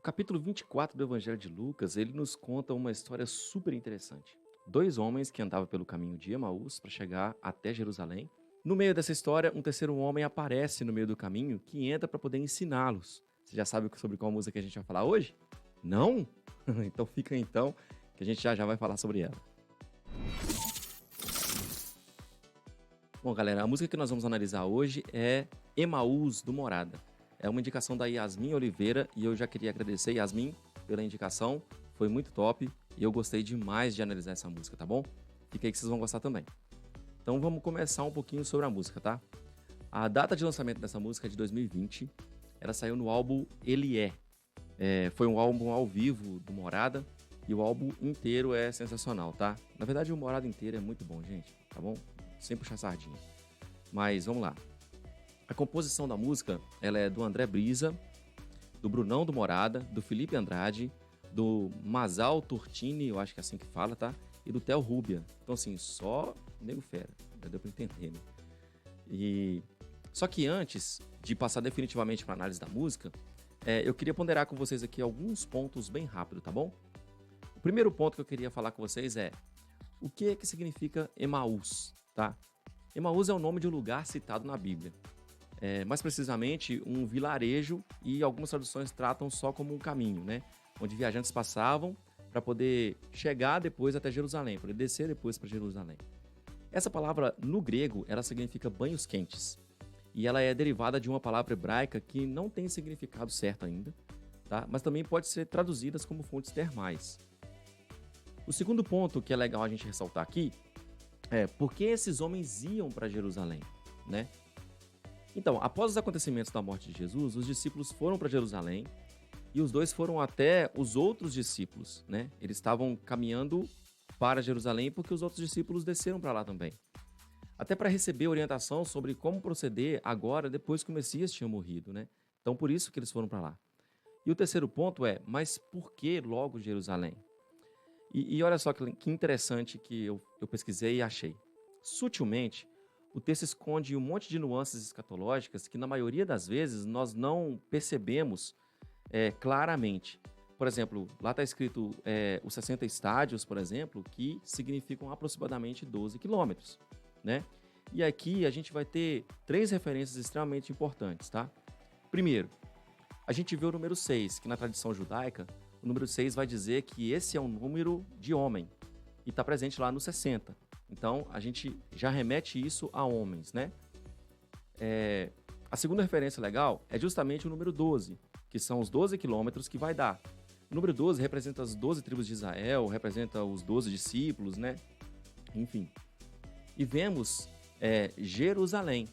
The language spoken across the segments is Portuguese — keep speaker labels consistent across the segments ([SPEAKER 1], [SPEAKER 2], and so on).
[SPEAKER 1] capítulo 24 do Evangelho de Lucas, ele nos conta uma história super interessante. Dois homens que andavam pelo caminho de Emaús para chegar até Jerusalém. No meio dessa história, um terceiro homem aparece no meio do caminho que entra para poder ensiná-los. Você já sabe sobre qual música que a gente vai falar hoje? Não? Então fica então, que a gente já vai falar sobre ela. Bom, galera, a música que nós vamos analisar hoje é Emaús, do Morada. É uma indicação da Yasmin Oliveira e eu já queria agradecer, Yasmin, pela indicação. Foi muito top e eu gostei demais de analisar essa música, tá bom? Fica aí que vocês vão gostar também. Então vamos começar um pouquinho sobre a música, tá? A data de lançamento dessa música é de 2020. Ela saiu no álbum Ele É. Foi um álbum ao vivo do Morada e o álbum inteiro é sensacional, tá? Na verdade, o Morada inteiro é muito bom, gente, tá bom? Sem puxar sardinha. Mas vamos lá. A composição da música, ela é do André Brisa, do Brunão do Morada, do Felipe Andrade, do Masal Turtini, eu acho que é assim que fala, tá? E do Theo Rubia. Então, assim, só nego fera. Já deu pra entender, né? Só que antes de passar definitivamente para análise da música, eu queria ponderar com vocês aqui alguns pontos bem rápido, tá bom? O primeiro ponto que eu queria falar com vocês é o que é que significa Emaús, tá? Emaús é o nome de um lugar citado na Bíblia. Mais precisamente, um vilarejo, e algumas traduções tratam só como um caminho, né? Onde viajantes passavam para poder chegar depois até Jerusalém, para descer depois para Jerusalém. Essa palavra, no grego, ela significa banhos quentes. E ela é derivada de uma palavra hebraica que não tem significado certo ainda, tá? Mas também pode ser traduzida como fontes termais. O segundo ponto que é legal a gente ressaltar aqui é por que esses homens iam para Jerusalém, né? Então, após os acontecimentos da morte de Jesus, os discípulos foram para Jerusalém e os dois foram até os outros discípulos, né? Eles estavam caminhando para Jerusalém porque os outros discípulos desceram para lá também. Até para receber orientação sobre como proceder agora, depois que o Messias tinha morrido, né? Então, por isso que eles foram para lá. E o terceiro ponto é, mas por que logo Jerusalém? E olha só que interessante que eu pesquisei e achei. Sutilmente, o texto esconde um monte de nuances escatológicas que, na maioria das vezes, nós não percebemos claramente. Por exemplo, lá está escrito os 60 estádios, por exemplo, que significam aproximadamente 12 quilômetros, né? E aqui a gente vai ter 3 referências extremamente importantes, tá? Primeiro, a gente vê o número 6, que na tradição judaica, o número 6 vai dizer que esse é um número de homem, e está presente lá no 60. Então, a gente já remete isso a homens, né? A segunda referência legal é justamente o número 12, que são os 12 quilômetros que vai dar. O número 12 representa as 12 tribos de Israel, representa os 12 discípulos, né? Enfim. E vemos Jerusalém,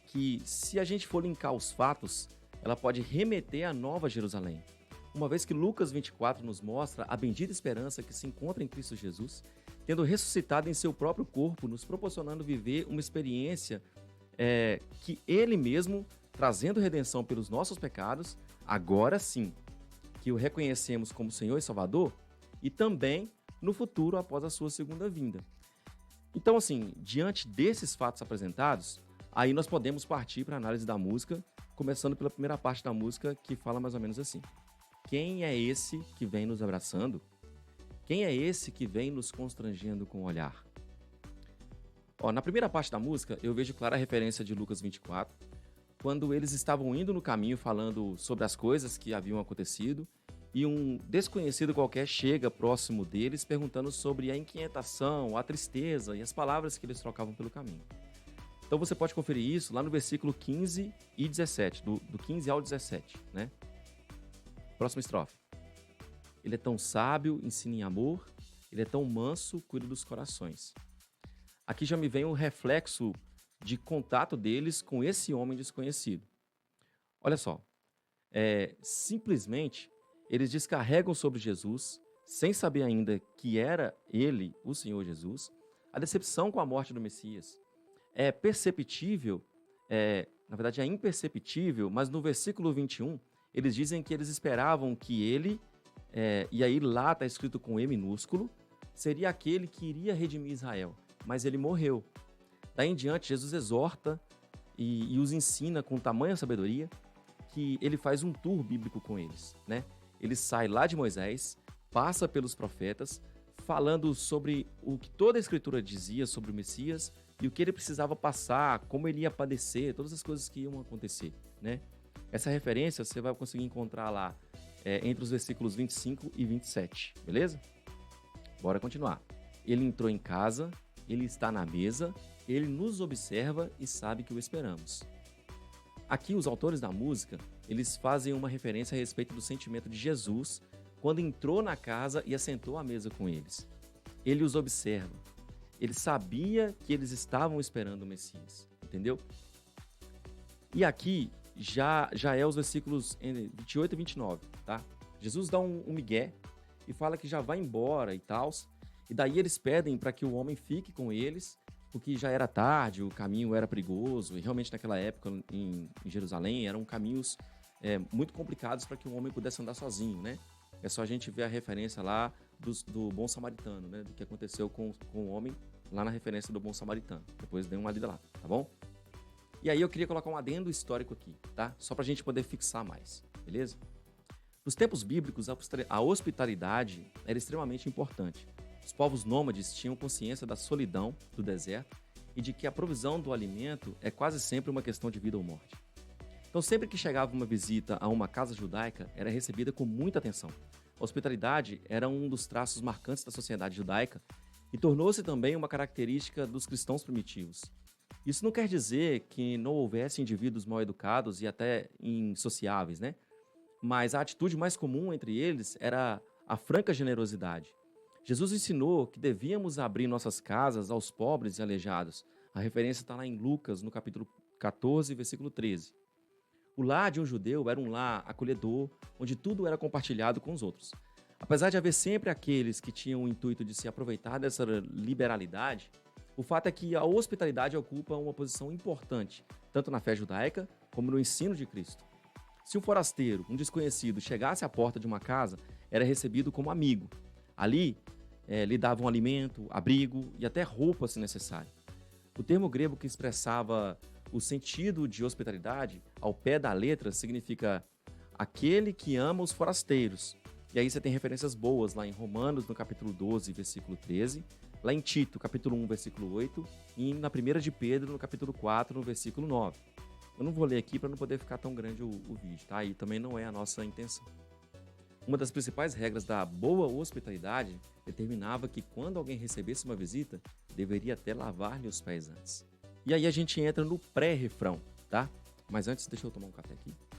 [SPEAKER 1] que se a gente for linkar os fatos, ela pode remeter à Nova Jerusalém. Uma vez que Lucas 24 nos mostra a bendita esperança que se encontra em Cristo Jesus, tendo ressuscitado em seu próprio corpo, nos proporcionando viver uma experiência que Ele mesmo, trazendo redenção pelos nossos pecados, agora sim, que o reconhecemos como Senhor e Salvador, e também no futuro após a sua segunda vinda. Então, assim, diante desses fatos apresentados, aí nós podemos partir para a análise da música, começando pela primeira parte da música, que fala mais ou menos assim. Quem é esse que vem nos abraçando? Quem é esse que vem nos constrangendo com o olhar? Na primeira parte da música, eu vejo clara referência de Lucas 24, quando eles estavam indo no caminho falando sobre as coisas que haviam acontecido, e um desconhecido qualquer chega próximo deles perguntando sobre a inquietação, a tristeza e as palavras que eles trocavam pelo caminho. Então você pode conferir isso lá no versículo 15 e 17, do 15 ao 17, né? Próxima estrofe. Ele é tão sábio, ensina em amor, ele é tão manso, cuida dos corações. Aqui já me vem um reflexo de contato deles com esse homem desconhecido. Olha só, simplesmente eles descarregam sobre Jesus, sem saber ainda que era ele, o Senhor Jesus, a decepção com a morte do Messias. É perceptível, na verdade é imperceptível, mas no versículo 21, eles dizem que eles esperavam que ele, e aí lá está escrito com E minúsculo, seria aquele que iria redimir Israel, mas ele morreu. Daí em diante, Jesus exorta e os ensina com tamanha sabedoria que ele faz um tour bíblico com eles, né? ele sai lá de Moisés, passa pelos profetas, falando sobre o que toda a Escritura dizia sobre o Messias e o que ele precisava passar, como ele ia padecer, todas as coisas que iam acontecer, né? Essa referência você vai conseguir encontrar lá entre os versículos 25 e 27, beleza? Bora continuar. Ele entrou em casa, ele está na mesa, ele nos observa e sabe que o esperamos. Aqui os autores da música, eles fazem uma referência a respeito do sentimento de Jesus quando entrou na casa e assentou à mesa com eles. Ele os observa. Ele sabia que eles estavam esperando o Messias, entendeu? E aqui já é os versículos 28 e 29, tá? Jesus dá um migué e fala que já vai embora e tal. E daí eles pedem para que o homem fique com eles, porque já era tarde, o caminho era perigoso. E realmente naquela época em Jerusalém eram caminhos muito complicados para que um homem pudesse andar sozinho, né? É só a gente ver a referência lá do bom samaritano, né? Do que aconteceu com o homem lá na referência do bom samaritano. Depois dê uma lida lá, tá bom? E aí eu queria colocar um adendo histórico aqui, tá? Só pra gente poder fixar mais, beleza? Nos tempos bíblicos, a hospitalidade era extremamente importante. Os povos nômades tinham consciência da solidão do deserto e de que a provisão do alimento é quase sempre uma questão de vida ou morte. Então, sempre que chegava uma visita a uma casa judaica, era recebida com muita atenção. A hospitalidade era um dos traços marcantes da sociedade judaica e tornou-se também uma característica dos cristãos primitivos. Isso não quer dizer que não houvesse indivíduos mal educados e até insociáveis, né? Mas a atitude mais comum entre eles era a franca generosidade. Jesus ensinou que devíamos abrir nossas casas aos pobres e aleijados. A referência está lá em Lucas, no capítulo 14, versículo 13. O lar de um judeu era um lar acolhedor, onde tudo era compartilhado com os outros. Apesar de haver sempre aqueles que tinham o intuito de se aproveitar dessa liberalidade, o fato é que a hospitalidade ocupa uma posição importante, tanto na fé judaica como no ensino de Cristo. Se um forasteiro, um desconhecido, chegasse à porta de uma casa, era recebido como amigo. Ali, lhe davam alimento, abrigo e até roupa, se necessário. O termo grego que expressava o sentido de hospitalidade, ao pé da letra, significa aquele que ama os forasteiros. E aí você tem referências boas lá em Romanos, no capítulo 12, versículo 13, lá em Tito, capítulo 1, versículo 8, e na 1 de Pedro, no capítulo 4, no versículo 9. Eu não vou ler aqui para não poder ficar tão grande o vídeo, tá? E também não é a nossa intenção. Uma das principais regras da boa hospitalidade determinava que quando alguém recebesse uma visita, deveria até lavar-lhe os pés antes. E aí a gente entra no pré-refrão, tá? Mas antes, deixa eu tomar um café aqui. Tá?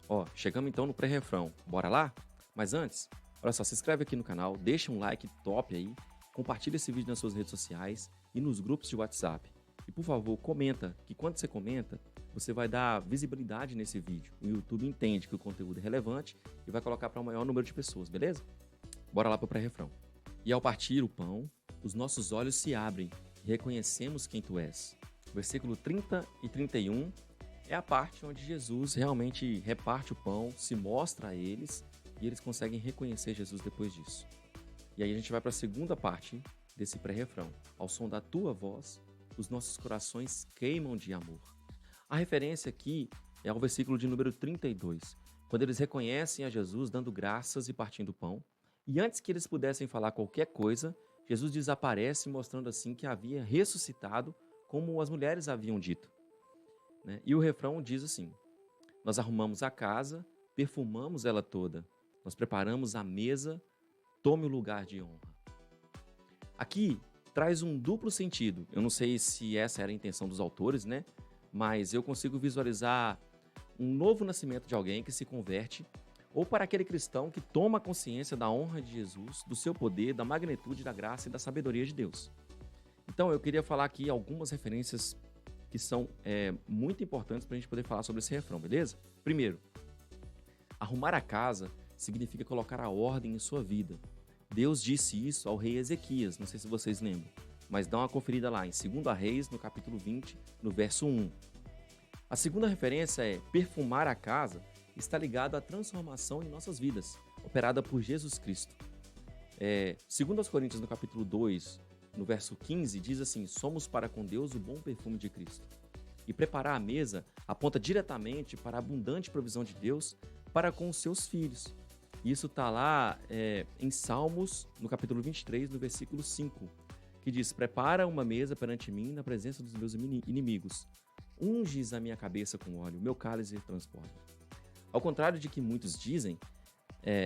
[SPEAKER 1] Ó, chegamos então no pré-refrão. Bora lá? Mas antes, olha só, se inscreve aqui no canal, deixa um like top aí, compartilha esse vídeo nas suas redes sociais e nos grupos de WhatsApp. E por favor, comenta, que quando você comenta, você vai dar visibilidade nesse vídeo. O YouTube entende que o conteúdo é relevante e vai colocar para o maior número de pessoas, beleza? Bora lá para o pré-refrão. E ao partir o pão, os nossos olhos se abrem e reconhecemos quem tu és. Versículo 30 e 31 é a parte onde Jesus realmente reparte o pão, se mostra a eles e eles conseguem reconhecer Jesus depois disso. E aí a gente vai para a segunda parte desse pré-refrão. Ao som da tua voz, os nossos corações queimam de amor. A referência aqui é ao versículo de número 32, quando eles reconhecem a Jesus dando graças e partindo o pão. E antes que eles pudessem falar qualquer coisa, Jesus desaparece, mostrando assim que havia ressuscitado, como as mulheres haviam dito. Né? E o refrão diz assim: nós arrumamos a casa, perfumamos ela toda, nós preparamos a mesa, tome o lugar de honra. Aqui traz um duplo sentido. Eu não sei se essa era a intenção dos autores, né? Mas eu consigo visualizar um novo nascimento de alguém que se converte, ou para aquele cristão que toma consciência da honra de Jesus, do seu poder, da magnitude, da graça e da sabedoria de Deus. Então eu queria falar aqui algumas referências que são muito importantes para a gente poder falar sobre esse refrão, beleza? Primeiro, arrumar a casa significa colocar a ordem em sua vida. Deus disse isso ao rei Ezequias, não sei se vocês lembram, mas dá uma conferida lá em 2 Reis, no capítulo 20, no verso 1. A segunda referência é perfumar a casa, está ligado à transformação em nossas vidas, operada por Jesus Cristo. Segundo aos Coríntios, no capítulo 2, no verso 15, diz assim: somos para com Deus o bom perfume de Cristo. E preparar a mesa aponta diretamente para a abundante provisão de Deus para com os seus filhos. Isso está lá em Salmos, no capítulo 23, no versículo 5, que diz: prepara uma mesa perante mim na presença dos meus inimigos. Unges a minha cabeça com óleo, meu cálice transborda. Ao contrário de que muitos dizem,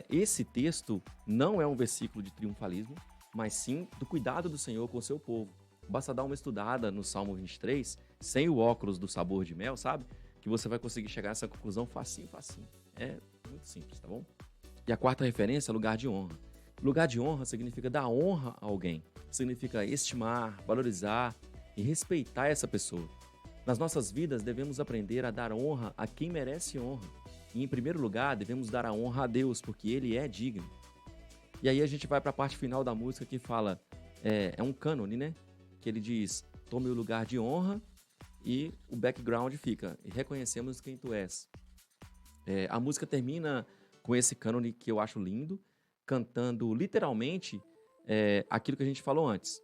[SPEAKER 1] esse texto não é um versículo de triunfalismo, mas sim do cuidado do Senhor com o seu povo. Basta dar uma estudada no Salmo 23, sem o óculos do sabor de mel, sabe? Que você vai conseguir chegar a essa conclusão facinho. É muito simples, tá bom? E a quarta referência é lugar de honra. Lugar de honra significa dar honra a alguém. Significa estimar, valorizar e respeitar essa pessoa. Nas nossas vidas, devemos aprender a dar honra a quem merece honra. E, em primeiro lugar, devemos dar a honra a Deus, porque Ele é digno. E aí a gente vai para a parte final da música que fala, é um cânone, né? Que ele diz: tome o lugar de honra, e o background fica: e reconhecemos quem tu és. A música termina com esse cânone que eu acho lindo, cantando literalmente aquilo que a gente falou antes.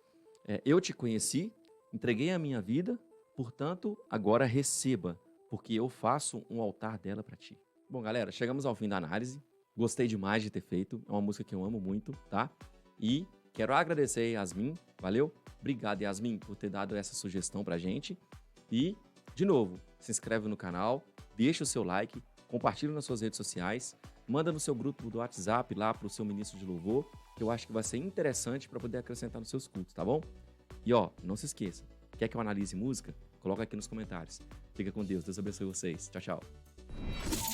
[SPEAKER 1] Eu te conheci, entreguei a minha vida, portanto, agora receba, porque eu faço um altar dela para ti. Bom, galera, chegamos ao fim da análise. Gostei demais de ter feito. É uma música que eu amo muito, tá? E quero agradecer a Yasmin. Valeu? Obrigado, Yasmin, por ter dado essa sugestão pra gente. E, de novo, se inscreve no canal, deixa o seu like, compartilha nas suas redes sociais, manda no seu grupo do WhatsApp lá pro seu ministro de louvor, que eu acho que vai ser interessante para poder acrescentar nos seus cultos, tá bom? E ó, não se esqueça, quer que eu analise música? Coloca aqui nos comentários. Fica com Deus, Deus abençoe vocês. Tchau, tchau.